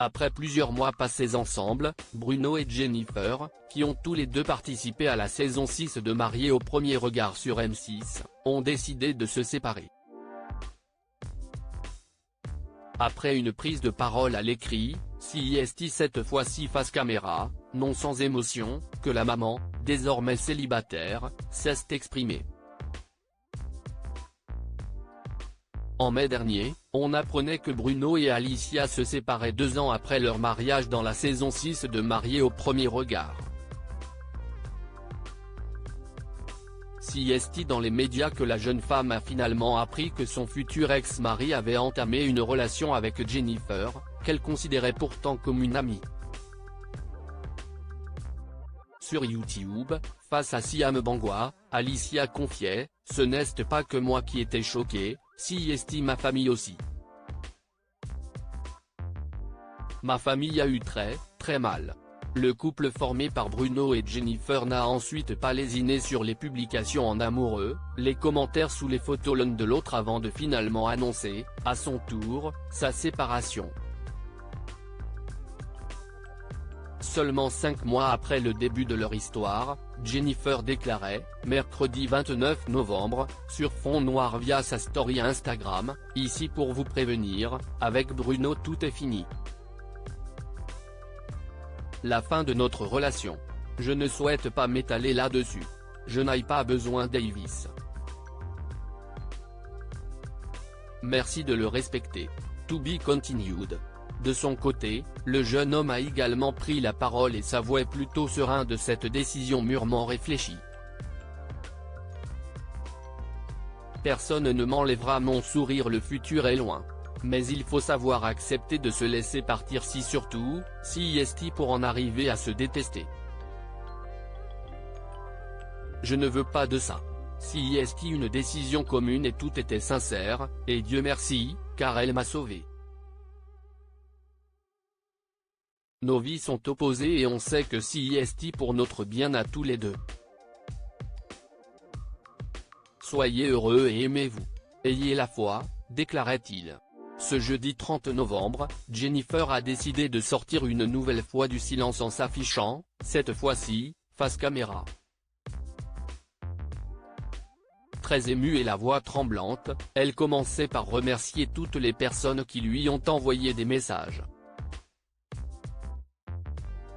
Après plusieurs mois passés ensemble, Bruno et Jennifer, qui ont tous les deux participé à la saison 6 de Mariés au premier regard sur M6, ont décidé de se séparer. Après une prise de parole à l'écrit, CIST cette fois-ci face caméra, non sans émotion, que la maman, désormais célibataire, s'est exprimée. En mai dernier, on apprenait que Bruno et Alicia se séparaient 2 ans après leur mariage dans la saison 6 de Mariés au premier regard. CIST dans les médias que la jeune femme a finalement appris que son futur ex-mari avait entamé une relation avec Jennifer, qu'elle considérait pourtant comme une amie. Sur YouTube, face à Siam Bangwa, Alicia confiait « Ce n'est pas que moi qui étais choquée, CIST ma famille aussi. Ma famille a eu très mal. » Le couple formé par Bruno et Jennifer n'a ensuite pas lésiné sur les publications en amoureux, les commentaires sous les photos l'un de l'autre avant de finalement annoncer, à son tour, sa séparation. Seulement 5 mois après le début de leur histoire, Jennifer déclarait, mercredi 29 novembre, sur fond noir via sa story Instagram, « Ici pour vous prévenir, avec Bruno tout est fini. La fin de notre relation. Je ne souhaite pas m'étaler là-dessus. Je n'ai pas besoin Davis. Merci de le respecter. To be continued. » De son côté, le jeune homme a également pris la parole et s'avouait plutôt serein de cette décision mûrement réfléchie. Personne ne m'enlèvera mon sourire, le futur est loin. Mais il faut savoir accepter de se laisser partir si surtout, CIST pour en arriver à se détester. Je ne veux pas de ça. CIST une décision commune et tout était sincère, et Dieu merci, car elle m'a sauvé. Nos vies sont opposées et on sait que CIST pour notre bien à tous les deux. Soyez heureux et aimez-vous. Ayez la foi, déclarait-il. Ce jeudi 30 novembre, Jennifer a décidé de sortir une nouvelle fois du silence en s'affichant, cette fois-ci, face caméra. Très émue et la voix tremblante, elle commençait par remercier toutes les personnes qui lui ont envoyé des messages.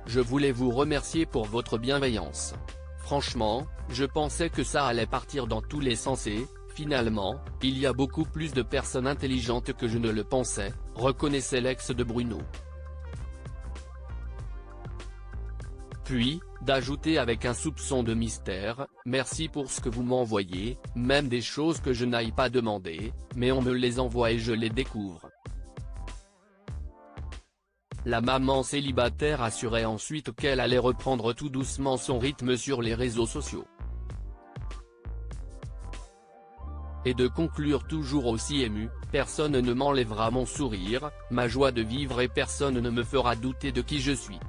Je voulais vous remercier pour votre bienveillance. Franchement, je pensais que ça allait partir dans tous les sens et, finalement, il y a beaucoup plus de personnes intelligentes que je ne le pensais, reconnaissait l'ex de Bruno. Puis, d'ajouter avec un soupçon de mystère, « Merci pour ce que vous m'envoyez, même des choses que je n'aille pas demandé, mais on me les envoie et je les découvre. » La maman célibataire assurait ensuite qu'elle allait reprendre tout doucement son rythme sur les réseaux sociaux. Et de conclure toujours aussi ému, « Personne ne m'enlèvera mon sourire, ma joie de vivre et personne ne me fera douter de qui je suis. »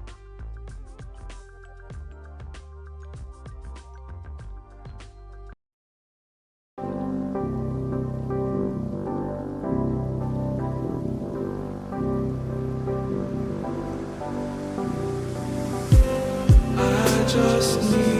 Just need